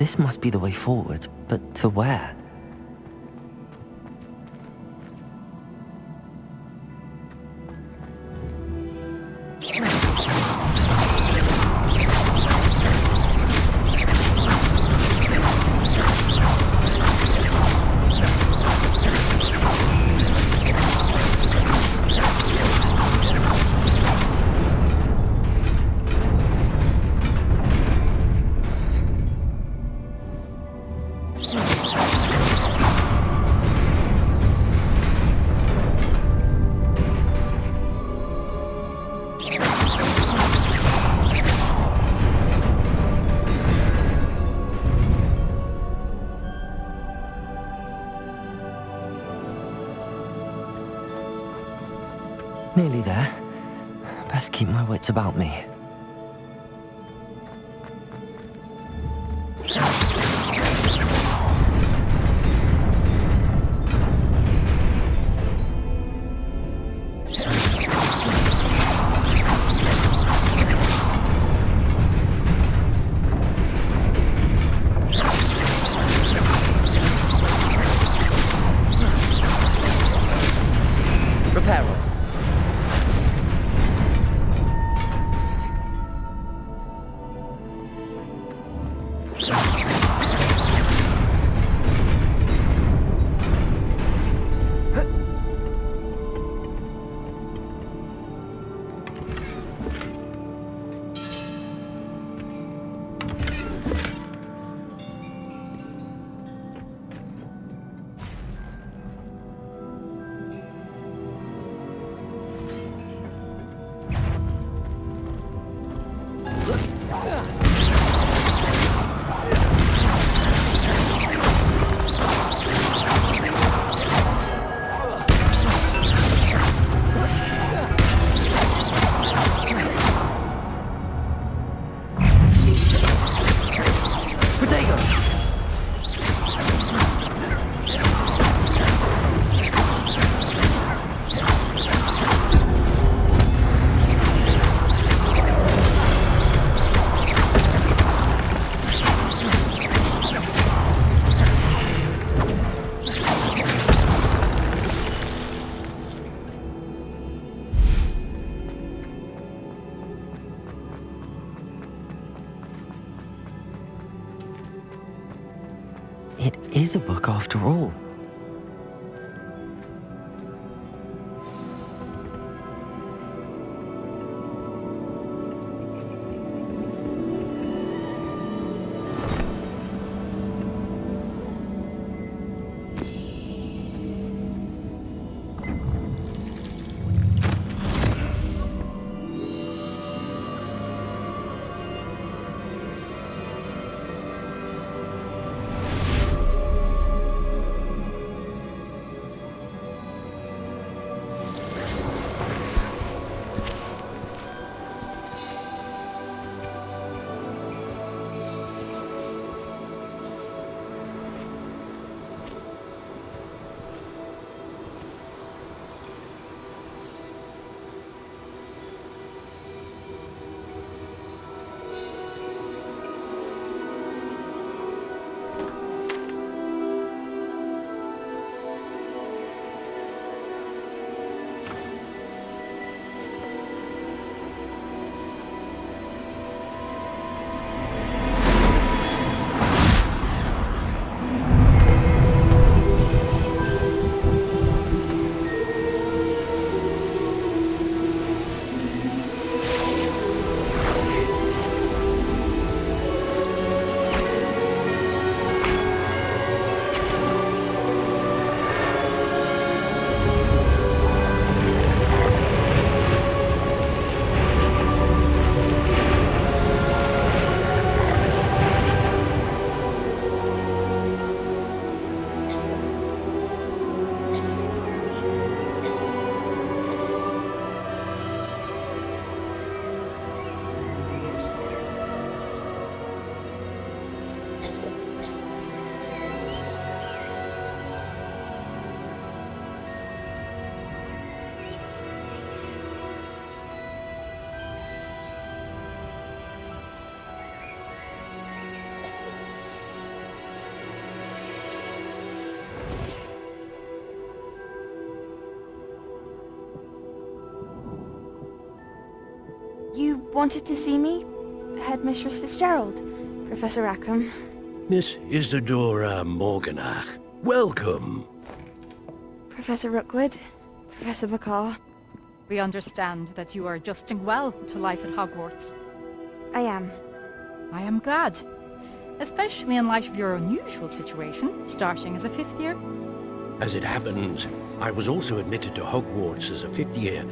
This must be the way forward, but to where? Nearly there. Best keep my wits about me. Reparo. It is a book after all. wanted to see me? Headmistress Fitzgerald, Professor Rackham. Miss Isadora Morganach, welcome. Professor Rookwood, Professor McCaw. We understand that you are adjusting well to life at Hogwarts. I am. I am glad. Especially in light of your unusual situation, starting as a 5th year. As it happens, I was also admitted to Hogwarts as a 5th year.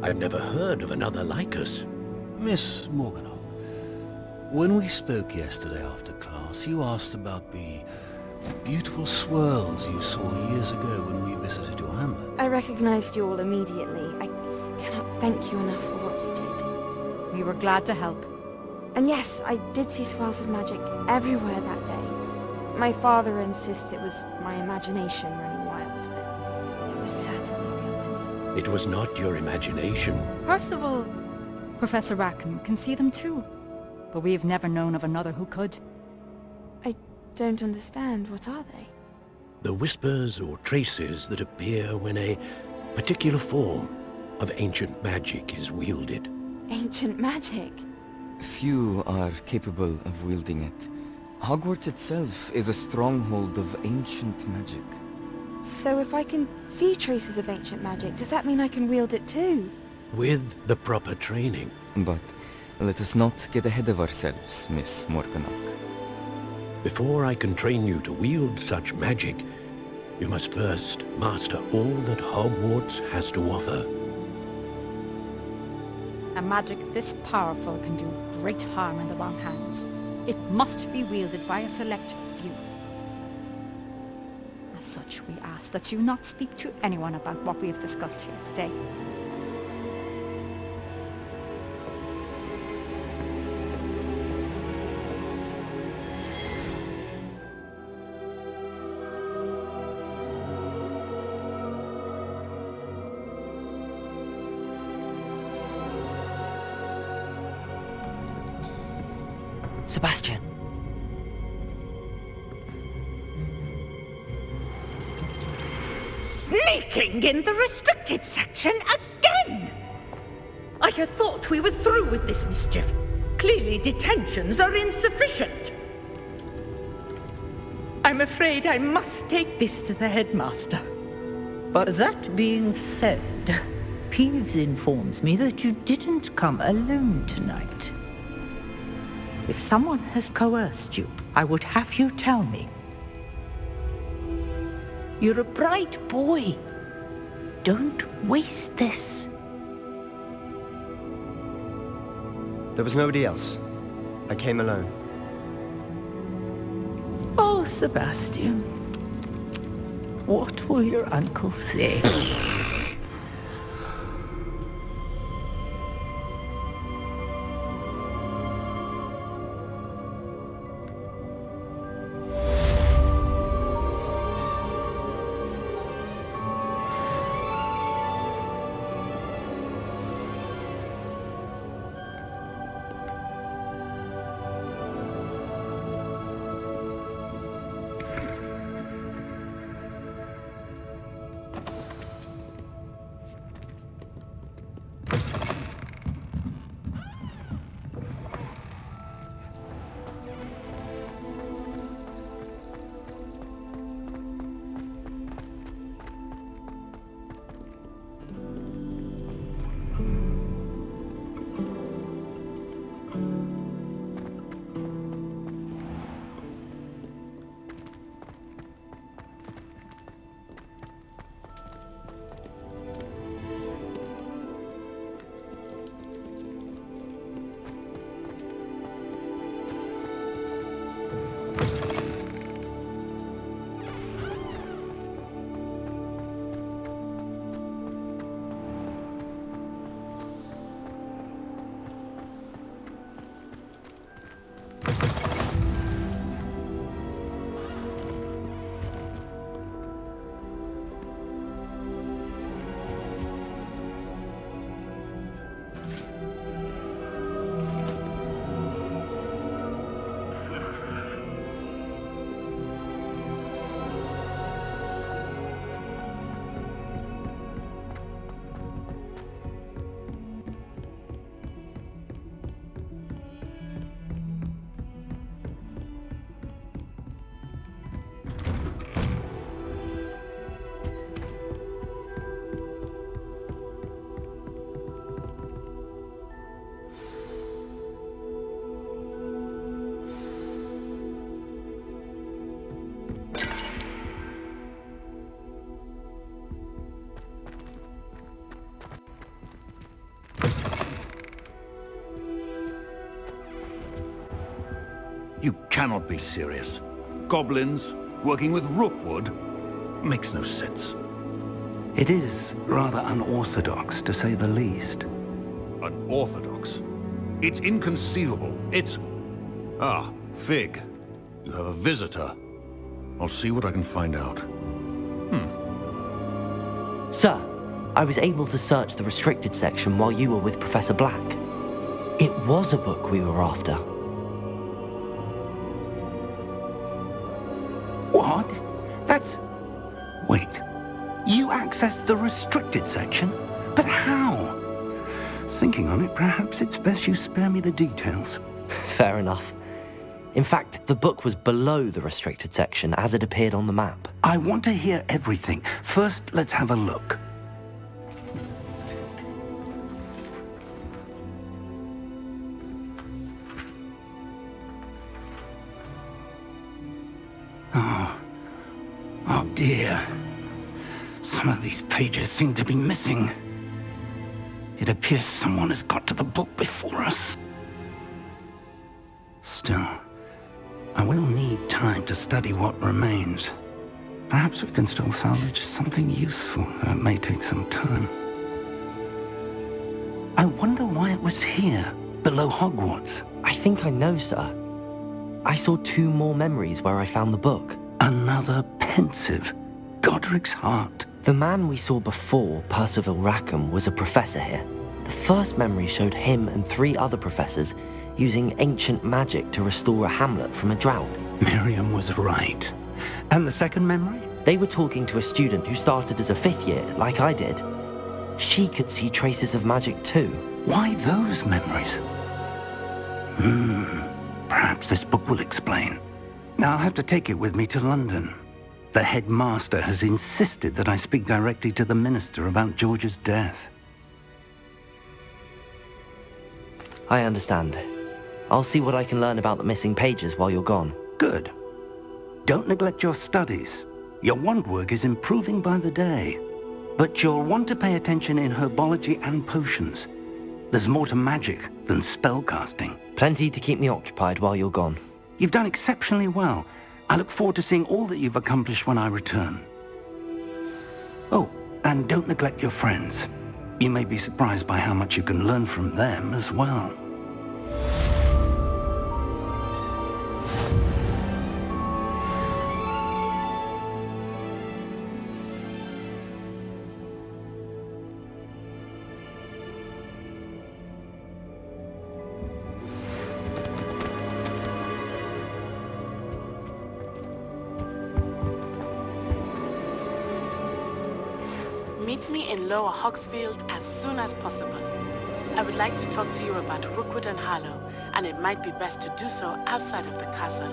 I've never heard of another like us. Miss Morganach, when we spoke yesterday after class, you asked about the beautiful swirls you saw years ago when we visited your hamlet. I recognized you all immediately. I cannot thank you enough for what you did. We were glad to help. And yes, I did see swirls of magic everywhere that day. My father insists it was my imagination running wild, but it was certainly real to me. It was not your imagination. Percival, Professor Rackham can see them too. But we've never known of another who could. I don't understand. What are they? The whispers or traces that appear when a particular form of ancient magic is wielded. Ancient magic? Few are capable of wielding it. Hogwarts itself is a stronghold of ancient magic. So if I can see traces of ancient magic, does that mean I can wield it too? With the proper training. But let us not get ahead of ourselves, Miss Morganach. Before I can train you to wield such magic, you must first master all that Hogwarts has to offer. A magic this powerful can do great harm in the wrong hands. It must be wielded by a select few. As such, we ask that you not speak to anyone about what we have discussed here today. Sebastian. Sneaking in the restricted section again! I had thought we were through with this mischief. Clearly detentions are insufficient. I'm afraid I must take this to the headmaster. But that being said, Peeves informs me that you didn't come alone tonight. If someone has coerced you, I would have you tell me. You're a bright boy. Don't waste this. There was nobody else. I came alone. Oh, Sebastian. What will your uncle say? You cannot be serious. Goblins working with Rookwood? Makes no sense. It is rather unorthodox, to say the least. Unorthodox? It's inconceivable. It's... Ah, Fig. You have a visitor. I'll see what I can find out. Sir, I was able to search the restricted section while you were with Professor Black. It was a book we were after. What? That's... Wait. You accessed the restricted section? But how? Thinking on it, perhaps it's best you spare me the details. Fair enough. In fact, the book was below the restricted section as it appeared on the map. I want to hear everything. First, let's have a look. Oh dear. Some of these pages seem to be missing. It appears someone has got to the book before us. Still, I will need time to study what remains. Perhaps we can still salvage something useful, though it may take some time. I wonder why it was here, below Hogwarts. I think I know, sir. I saw 2 more memories where I found the book. Another pensive, Godric's heart. The man we saw before, Percival Rackham, was a professor here. The first memory showed him and 3 other professors using ancient magic to restore a hamlet from a drought. Miriam was right. And the second memory? They were talking to a student who started as a 5th year, like I did. She could see traces of magic too. Why those memories? Perhaps this book will explain. Now I'll have to take it with me to London. The headmaster has insisted that I speak directly to the minister about George's death. I understand. I'll see what I can learn about the missing pages while you're gone. Good. Don't neglect your studies. Your wand work is improving by the day. But you'll want to pay attention in herbology and potions. There's more to magic than spellcasting. Plenty to keep me occupied while you're gone. You've done exceptionally well. I look forward to seeing all that you've accomplished when I return. Oh, and don't neglect your friends. You may be surprised by how much you can learn from them as well. Meet me in Lower Hogsfield as soon as possible. I would like to talk to you about Rookwood and Harlow, and it might be best to do so outside of the castle.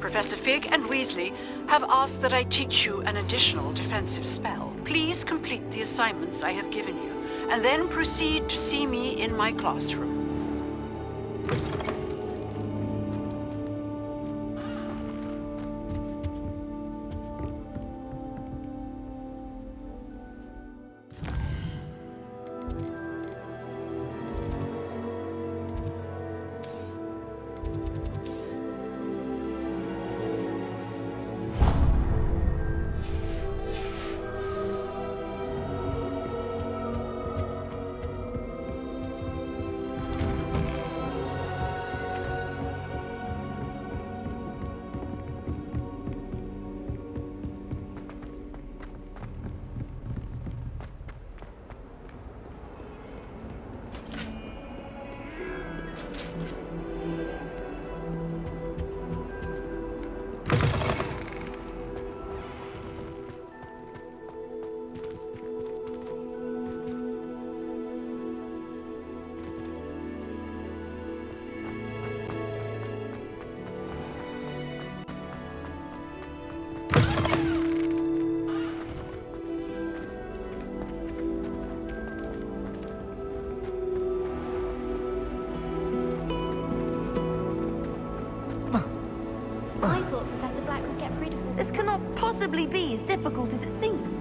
Professor Fig and Weasley have asked that I teach you an additional defensive spell. Please complete the assignments I have given you, and then proceed to see me in my classroom. possibly be as difficult as it seems.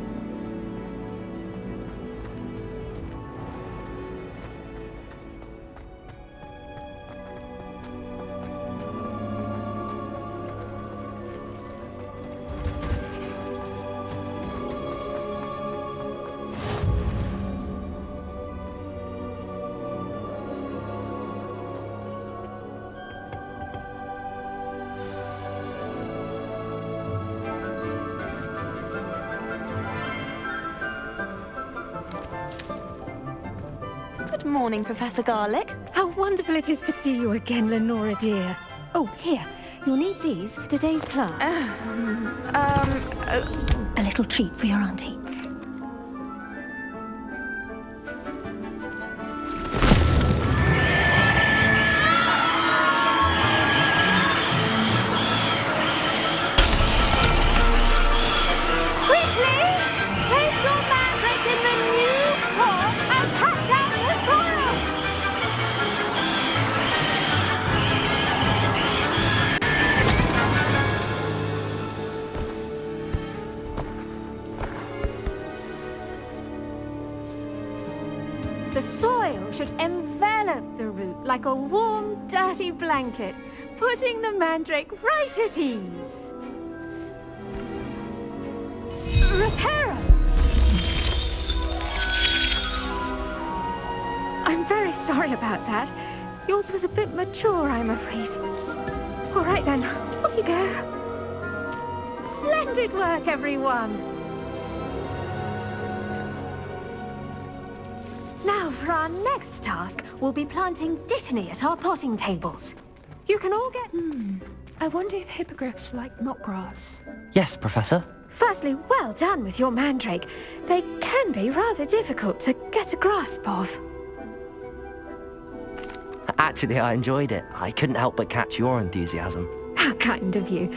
Good morning, Professor Garlick. How wonderful it is to see you again, Lenora dear. Oh, here. You'll need these for today's class. A little treat for your auntie. The soil should envelop the root like a warm, dirty blanket, putting the mandrake right at ease. Reparo! I'm very sorry about that. Yours was a bit mature, I'm afraid. All right then, off you go. Splendid work, everyone! Now, for our next task, we'll be planting dittany at our potting tables. You can all get... I wonder if hippogriffs like knotgrass. Yes, Professor. Firstly, well done with your mandrake. They can be rather difficult to get a grasp of. Actually, I enjoyed it. I couldn't help but catch your enthusiasm. How kind of you.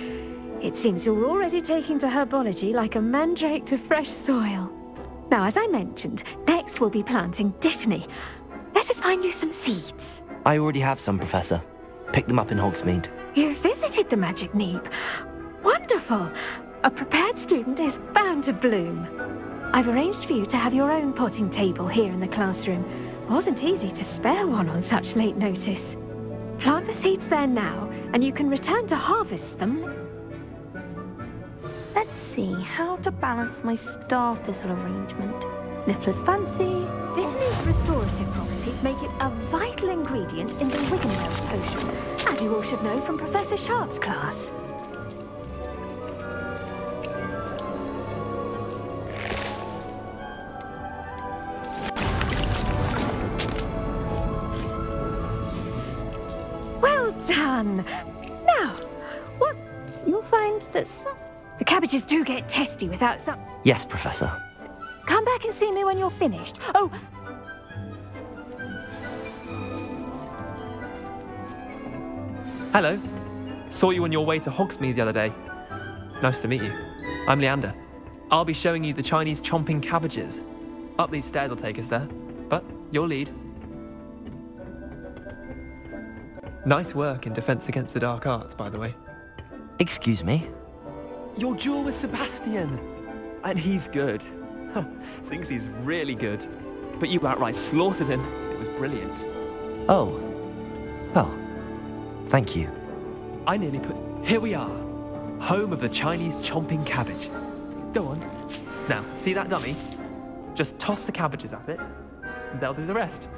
It seems you're already taking to herbology like a mandrake to fresh soil. Now, as I mentioned, next we'll be planting dittany. Let us find you some seeds. I already have some, Professor. Picked them up in Hogsmeade. You visited the Magic Neep. Wonderful! A prepared student is bound to bloom. I've arranged for you to have your own potting table here in the classroom. Wasn't easy to spare one on such late notice. Plant the seeds there now, and you can return to harvest them. Let's see how to balance my star thistle arrangement. Niffler's fancy. Dittany's restorative properties make it a vital ingredient in the Wiggenweld potion, as you all should know from Professor Sharp's class. Well done! Now, what... You'll find that the cabbages do get testy without some... Yes, Professor. Come back and see me when you're finished. Oh... Hello. Saw you on your way to Hogsmeade the other day. Nice to meet you. I'm Leander. I'll be showing you the Chinese chomping cabbages. Up these stairs will take us there, but you'll lead. Nice work in Defense Against the Dark Arts, by the way. Excuse me? Your duel with Sebastian! And he's good. Thinks he's really good. But you outright slaughtered him. It was brilliant. Oh. Well, thank you. I nearly put... Here we are. Home of the Chinese chomping cabbage. Go on. Now, see that dummy? Just toss the cabbages at it, and they'll do the rest.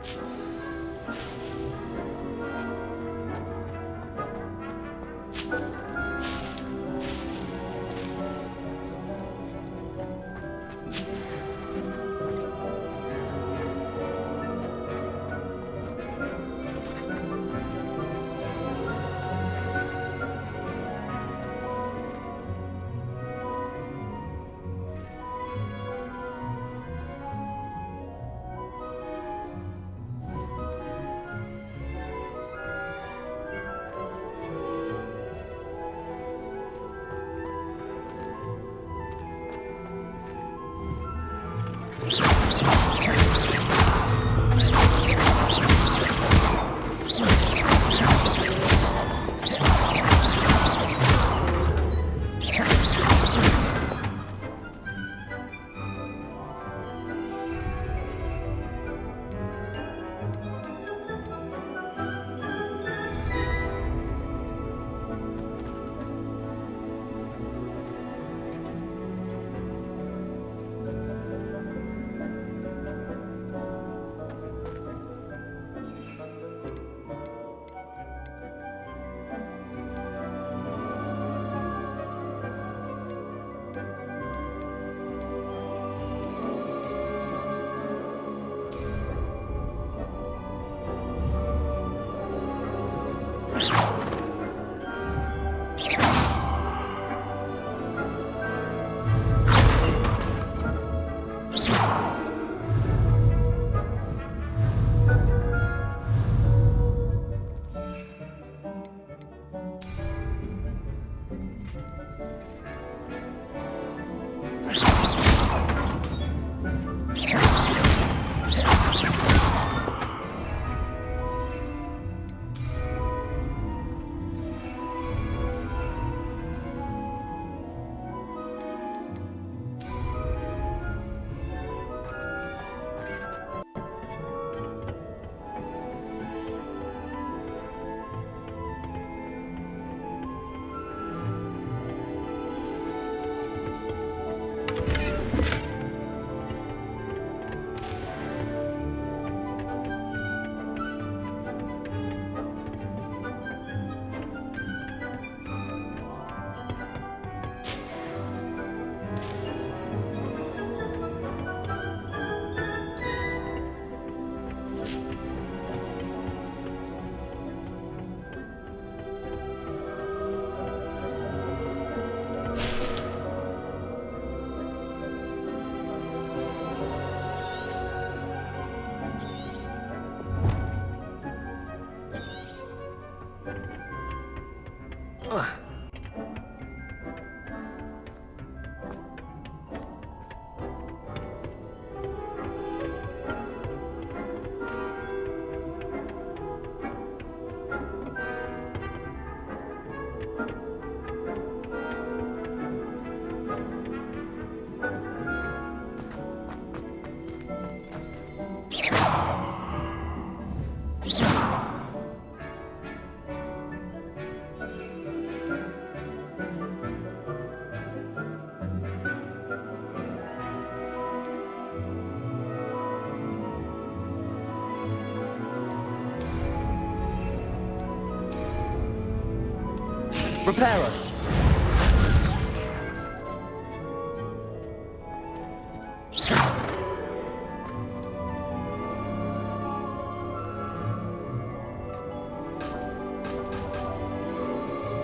Reparo!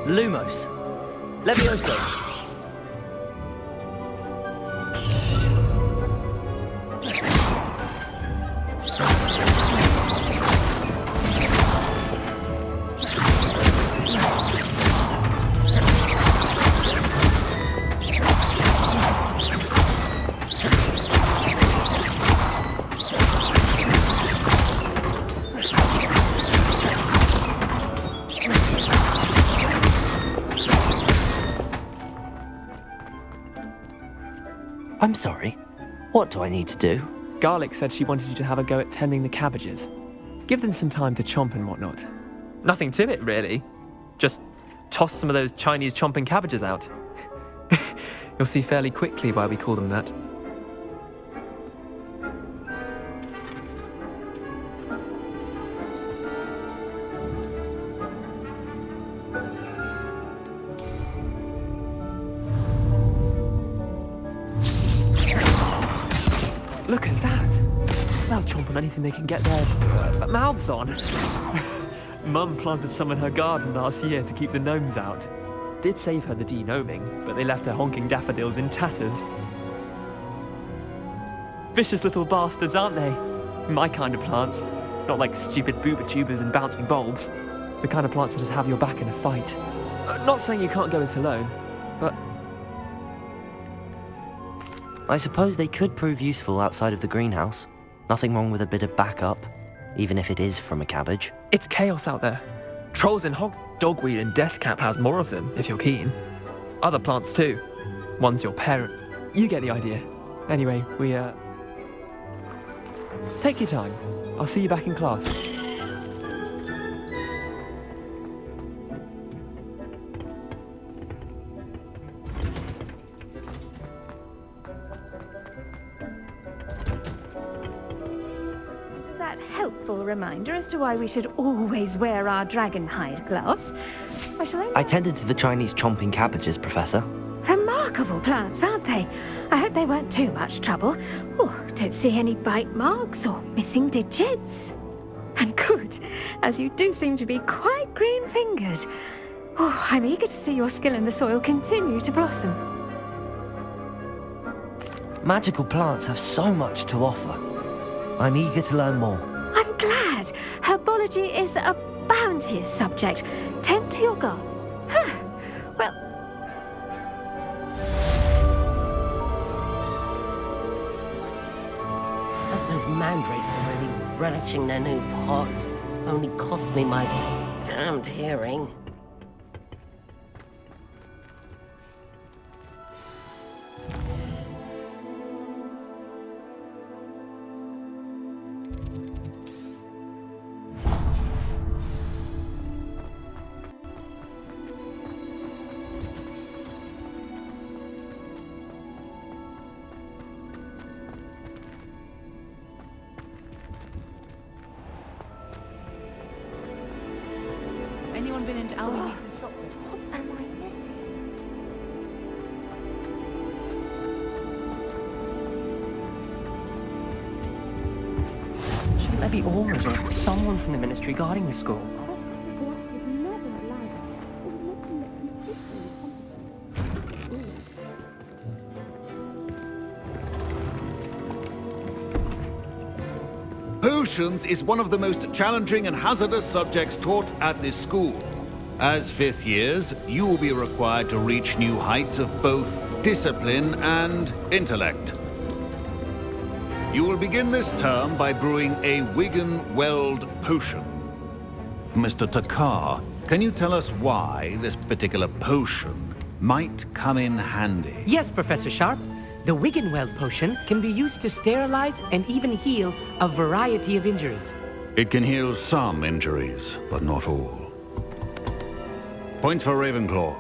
Lumos. Levioso. I'm sorry. What do I need to do? Garlic said she wanted you to have a go at tending the cabbages. Give them some time to chomp and whatnot. Nothing to it, really. Just toss some of those Chinese chomping cabbages out. You'll see fairly quickly why we call them that. Look at that! They'll chomp on anything they can get their mouths on. Mum planted some in her garden last year to keep the gnomes out. Did save her the de-gnoming, but they left her honking daffodils in tatters. Vicious little bastards, aren't they? My kind of plants. Not like stupid booba tubers and bouncing bulbs. The kind of plants that just have your back in a fight. Not saying you can't go it alone, but... I suppose they could prove useful outside of the greenhouse. Nothing wrong with a bit of backup, even if it is from a cabbage. It's chaos out there. Trolls and hogs, dogweed and deathcap has more of them, if you're keen. Other plants too. One's your parent. You get the idea. Anyway, we, take your time. I'll see you back in class. Helpful reminder as to why we should always wear our dragon hide gloves. I tended to the Chinese chomping cabbages, Professor. Remarkable plants, aren't they? I hope they weren't too much trouble. Oh, don't see any bite marks or missing digits. And good, as you do seem to be quite green-fingered. Oh, I'm eager to see your skill in the soil continue to blossom. Magical plants have so much to offer. I'm eager to learn more. I'm glad. Herbology is a bounteous subject. Tend to your garden. Well... Those mandrakes are really relishing their new pots. Only cost me my damned hearing. Anyone been into Albie Lee's shop? What am I missing? Shouldn't there be aurors or someone from the ministry guarding the school? Potions is one of the most challenging and hazardous subjects taught at this school. As fifth years, you will be required to reach new heights of both discipline and intellect. You will begin this term by brewing a Wiggenweld potion. Mr. Takar, can you tell us why this particular potion might come in handy? Yes, Professor Sharp. The Wiggenweld potion can be used to sterilize and even heal a variety of injuries. It can heal some injuries, but not all. Point for Ravenclaw.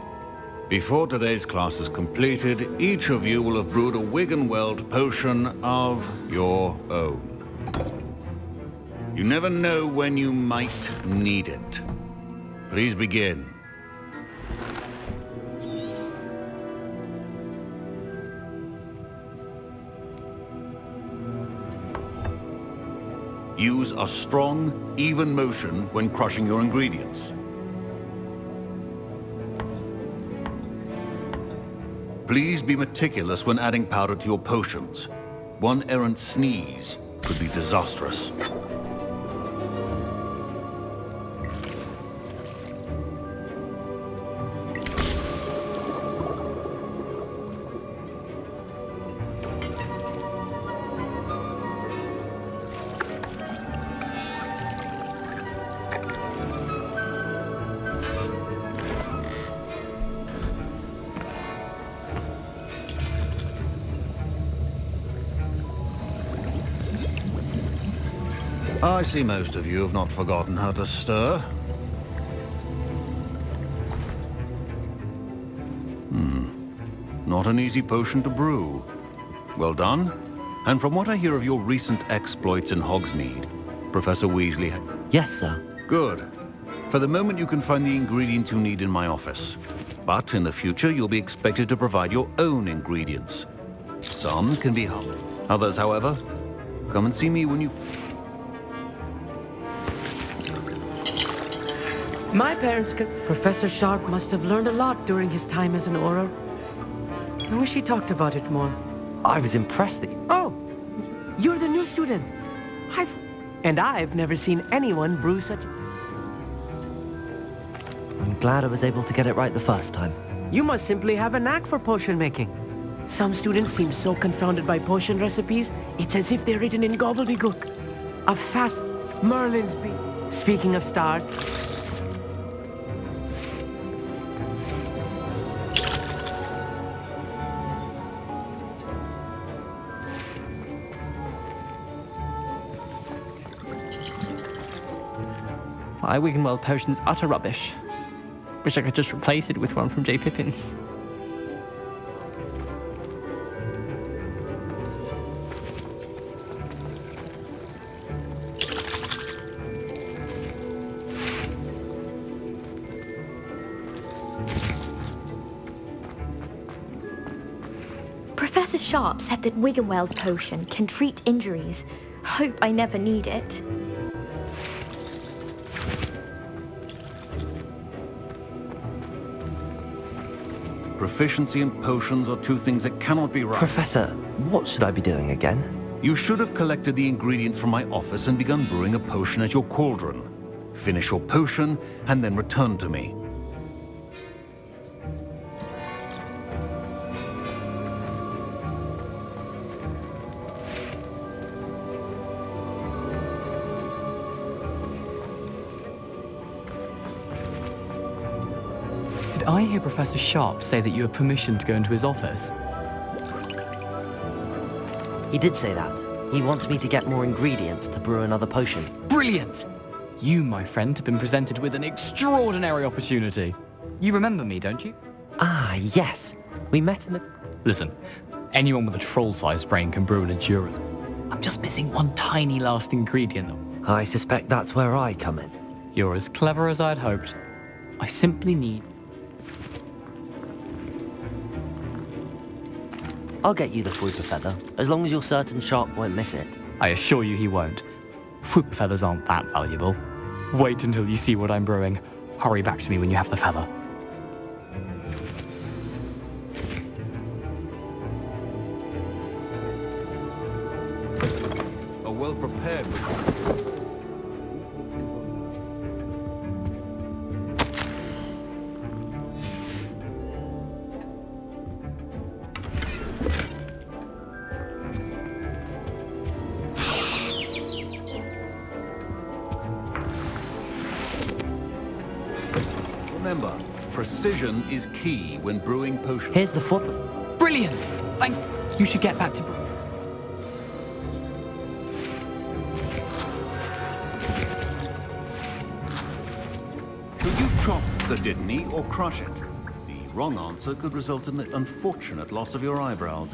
Before today's class is completed, each of you will have brewed a Wiggenweld potion of your own. You never know when you might need it. Please begin. Use a strong, even motion when crushing your ingredients. Please be meticulous when adding powder to your potions. One errant sneeze could be disastrous. I see most of you have not forgotten how to stir. Not an easy potion to brew. Well done. And from what I hear of your recent exploits in Hogsmeade, Professor Weasley... Yes, sir. Good. For the moment, you can find the ingredients you need in my office. But in the future, you'll be expected to provide your own ingredients. Some can be helpful. Others, however, come and see me when you... My parents could... Professor Sharp must have learned a lot during his time as an Auror. I wish he talked about it more. I was impressed that... Oh, you're the new student. I've never seen anyone brew such... I'm glad I was able to get it right the first time. You must simply have a knack for potion making. Some students seem so confounded by potion recipes, it's as if they're written in gobbledygook. A fast Merlin's bee. Speaking of stars... My Wiggenweld potion's utter rubbish. Wish I could just replace it with one from J. Pippin's. Professor Sharp said that Wiggenweld potion can treat injuries. Hope I never need it. Proficiency and potions are two things that cannot be right. Professor, what should I be doing again? You should have collected the ingredients from my office and begun brewing a potion at your cauldron. Finish your potion and then return to me. Did I hear Professor Sharp say that you have permission to go into his office? He did say that. He wants me to get more ingredients to brew another potion. Brilliant! You, my friend, have been presented with an extraordinary opportunity. You remember me, don't you? Ah, yes. We met in the... Listen, anyone with a troll-sized brain can brew an Endurance. I'm just missing one tiny last ingredient. I suspect that's where I come in. You're as clever as I'd hoped. I simply need... I'll get you the Fruit Feather, as long as you're certain Sharp won't miss it. I assure you he won't. Fruit feathers aren't that valuable. Wait until you see what I'm brewing. Hurry back to me when you have the feather. A well-prepared... Remember, precision is key when brewing potions. Here's the foot. Brilliant! Thank you. Should get back to... Could you chop the Didney or crush it? The wrong answer could result in the unfortunate loss of your eyebrows.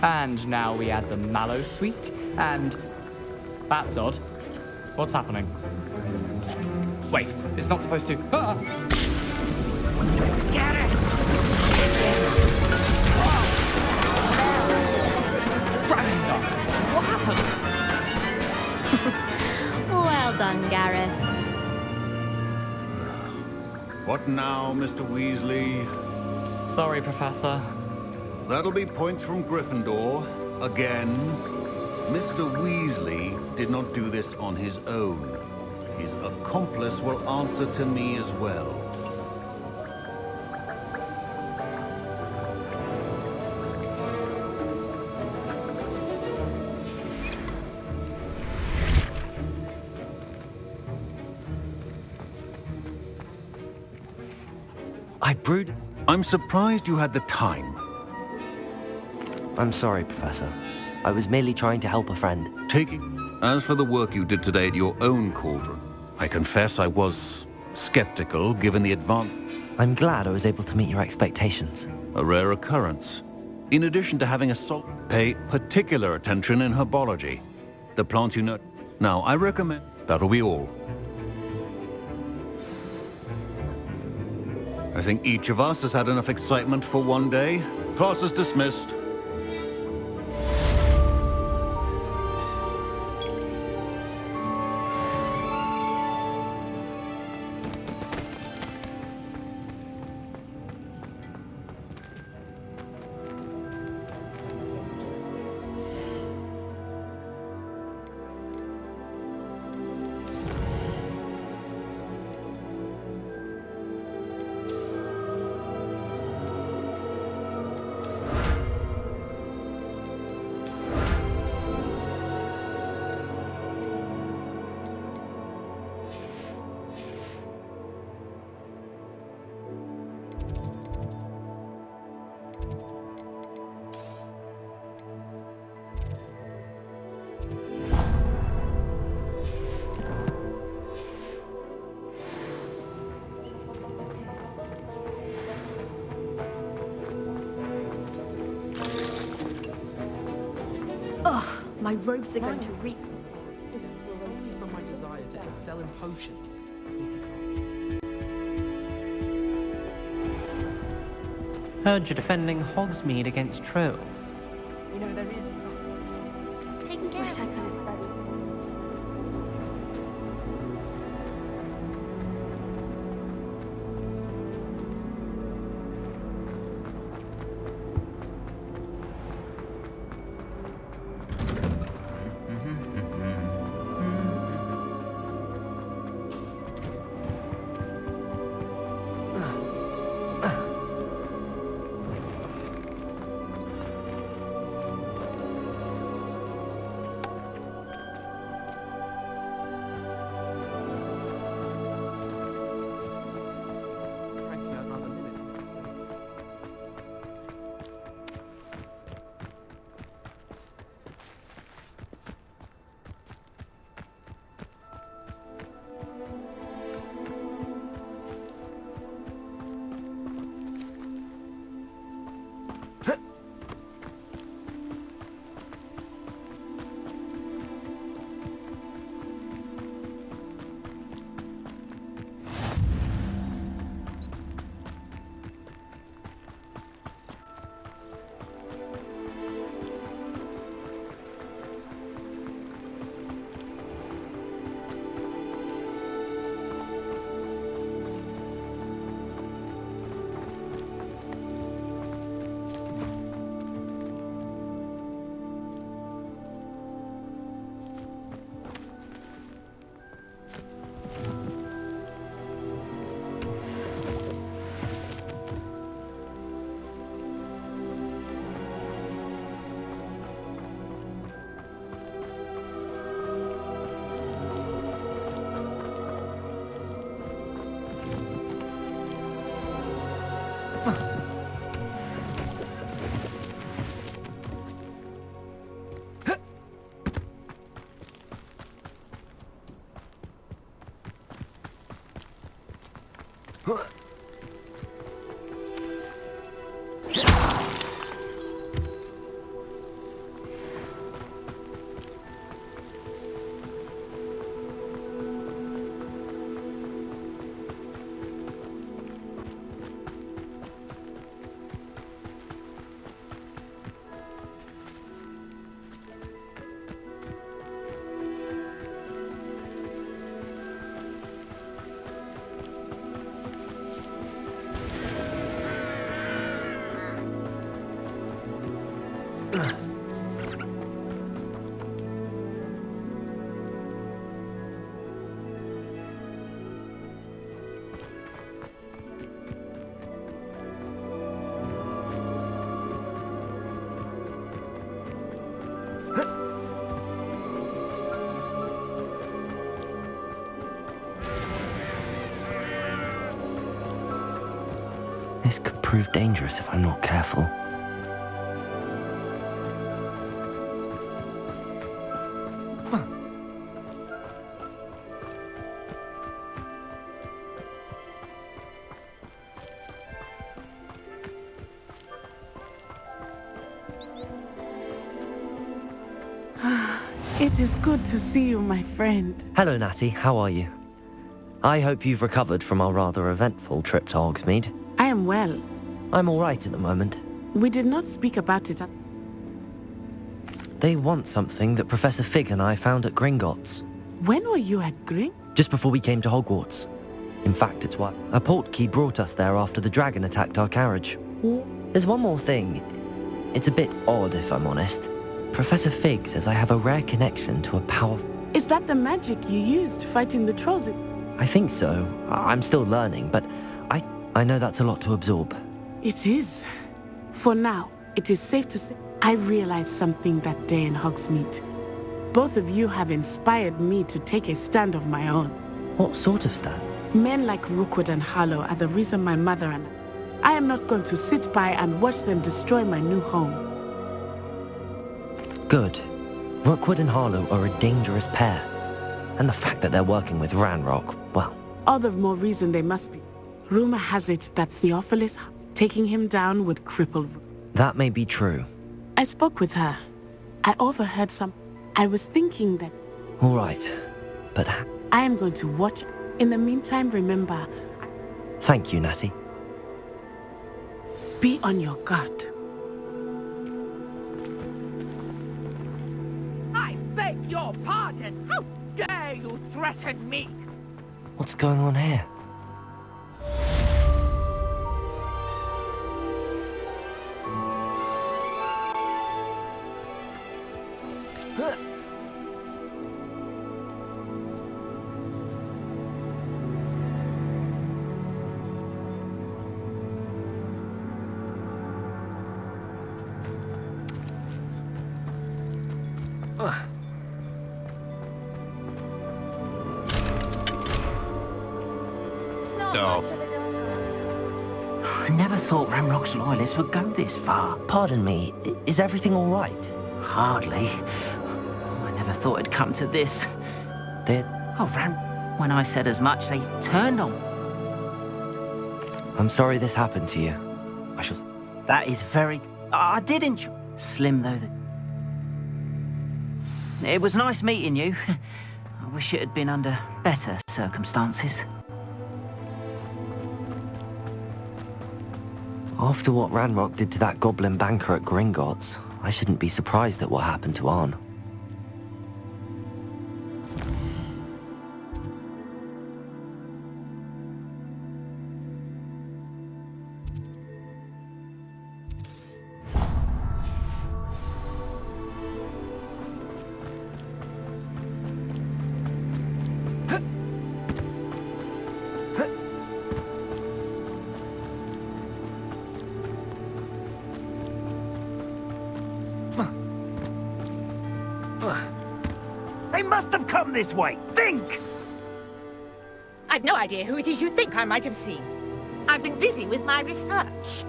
And now we add the mallow sweet, and... That's odd. What's happening? Wait, it's not supposed to... Ah! Get it! Gravity Star! What happened? Well done, Gareth. What now, Mr. Weasley? Sorry, Professor. That'll be points from Gryffindor. Again. Mr. Weasley did not do this on his own. His accomplice will answer to me as well. I'm surprised you had the time. I'm sorry, Professor. I was merely trying to help a friend. As for the work you did today at your own cauldron, I confess I was skeptical given the advance. I'm glad I was able to meet your expectations. A rare occurrence. In addition to having a pay particular attention in herbology. The plants you know. Now, I recommend... That'll be all. I think each of us has had enough excitement for one day. Class is dismissed. My robes are going to reek. From my desire to excel in potions. Heard you're defending Hogsmeade against trolls. You know, there is... Taking care of it. This could prove dangerous if I'm not careful. It is good to see you, my friend. Hello, Natty. How are you? I hope you've recovered from our rather eventful trip to Hogsmeade. I am well. I'm all right at the moment. We did not speak about it. They want something that Professor Fig and I found at Gringotts. When were you at Gring? Just before we came to Hogwarts. In fact, it's what a portkey brought us there after the dragon attacked our carriage. There's one more thing. It's a bit odd, if I'm honest. Professor Fig says I have a rare connection to a powerful... Is that the magic you used fighting the trolls? I think so. I'm still learning, but I know that's a lot to absorb. It is. For now, it is safe to say I realized something that day in Hogsmeade. Both of you have inspired me to take a stand of my own. What sort of stand? Men like Rookwood and Harlow are the reason my mother and I am not going to sit by and watch them destroy my new home. Good. Rookwood and Harlow are a dangerous pair. And the fact that they're working with Ranrock, well... All the more reason they must be. Rumor has it that Theophilus taking him down would cripple... That may be true. I spoke with her. I overheard some... I was thinking that... All right, but... I am going to watch. In the meantime, remember... Thank you, Natty. Be on your guard. I beg your pardon! How dare you threaten me? What's going on here? I never thought Ranrock's loyalists would go this far. Pardon me, is everything all right? Hardly. I never thought it'd come to this. Oh, when I said as much, they turned on. I'm sorry this happened to you. I shall... That is very... I did enjoy... Slim, though. It was nice meeting you. I wish it had been under better circumstances. After what Ranrock did to that goblin banker at Gringotts, I shouldn't be surprised at what happened to Arn. They must have come this way. Think! I've no idea who it is you think I might have seen. I've been busy with my research.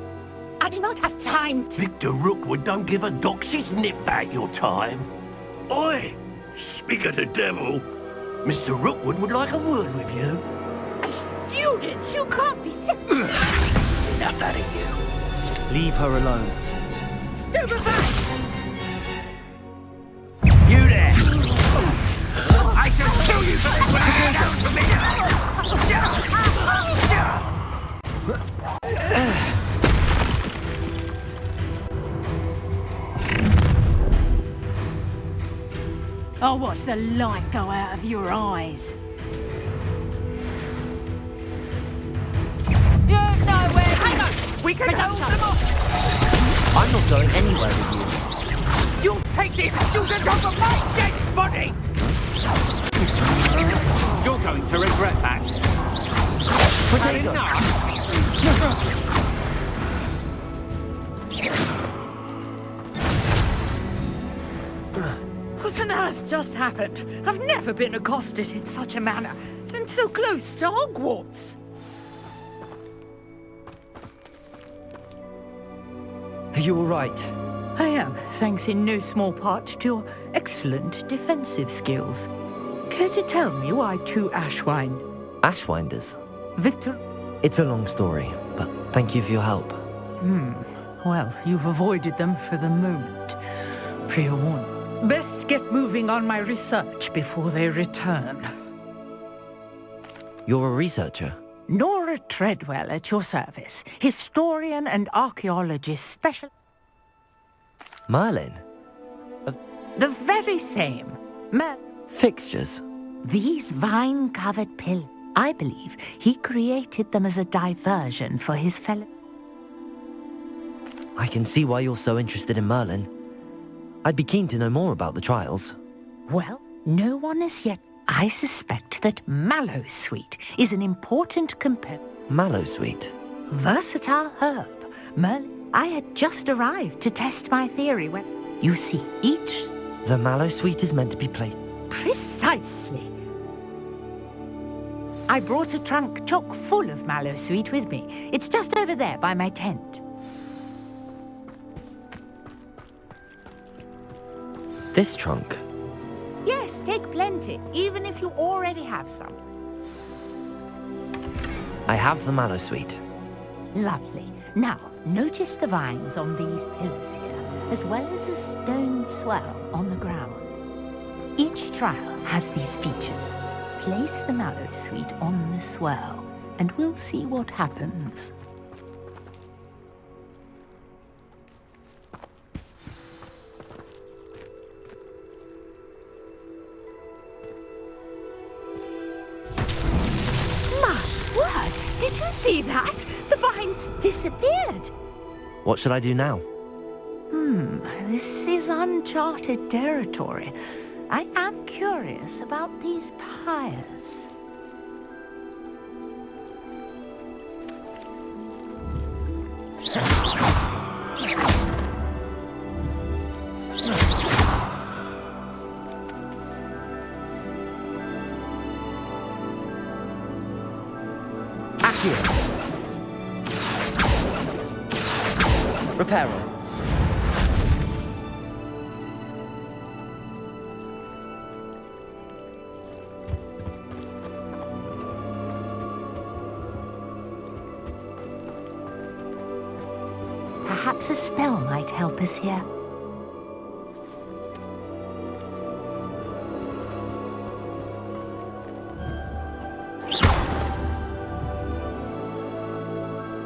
I do not have time to... Victor Rookwood don't give a doxy's nip back your time. Oi! Speak of the devil. Mr. Rookwood would like a word with you. A student? You can't be sick. Enough out of you. Leave her alone. Stupefy! You there! I shall kill you for this when I get out from here! I'll watch the light go out of your eyes. You're nowhere! Hang on! We can hold them off! I'm not going anywhere with you. You'll take this student off of my dead body! You're going to regret that. What on earth just happened? I've never been accosted in such a manner, and so close to Hogwarts. Are you all right? I am, thanks in no small part to your excellent defensive skills. Care to tell me why two Ashwine? Ashwinders? Victor? It's a long story, but thank you for your help. Well, you've avoided them for the moment. Pre-warned. Best get moving on my research before they return. You're a researcher? Nora Treadwell at your service. Historian and archaeologist special... Merlin? The very same. Fixtures? These vine-covered pillars. I believe he created them as a diversion for his fellow... I can see why you're so interested in Merlin. I'd be keen to know more about the trials. Well, no one as yet. I suspect that Mallowsweet is an important component. Mallowsweet? Versatile herb. Merlin, I had just arrived to test my theory when... You see, each... The Mallowsweet is meant to be placed... Precisely. I brought a trunk chock full of Mallowsweet with me. It's just over there by my tent. This trunk? Yes, take plenty, even if you already have some. I have the Mallowsweet. Lovely. Now, notice the vines on these pillars here, as well as a stone swell on the ground. Each trial has these features. Place the Mallowsweet on the swell, and we'll see what happens. Did you see that? The vines disappeared. What should I do now? This is uncharted territory. I am curious about these pyres. Reparo. Perhaps a spell might help us here.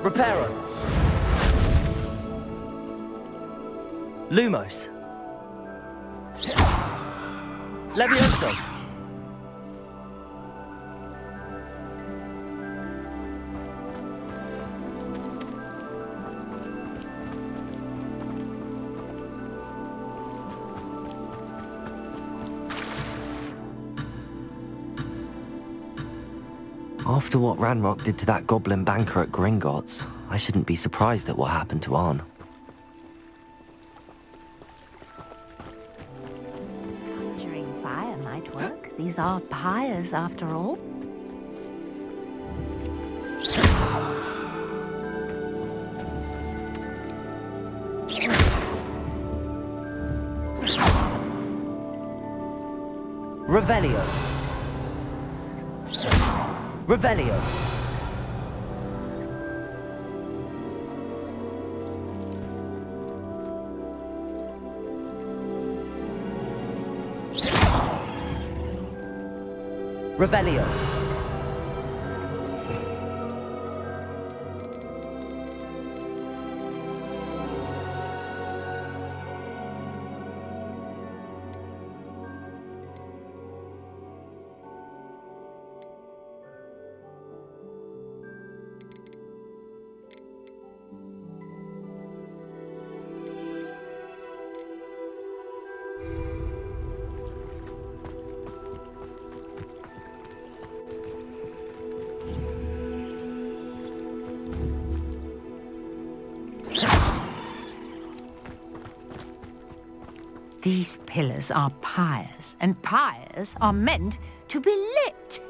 Reparo. Lumos. Levioso. After what Ranrock did to that goblin banker at Gringotts, I shouldn't be surprised at what happened to Arn. Conjuring fire might work. These are pyres after all. Revelio. Revelio. Revelio. These pillars are pyres, and pyres are meant to be lit.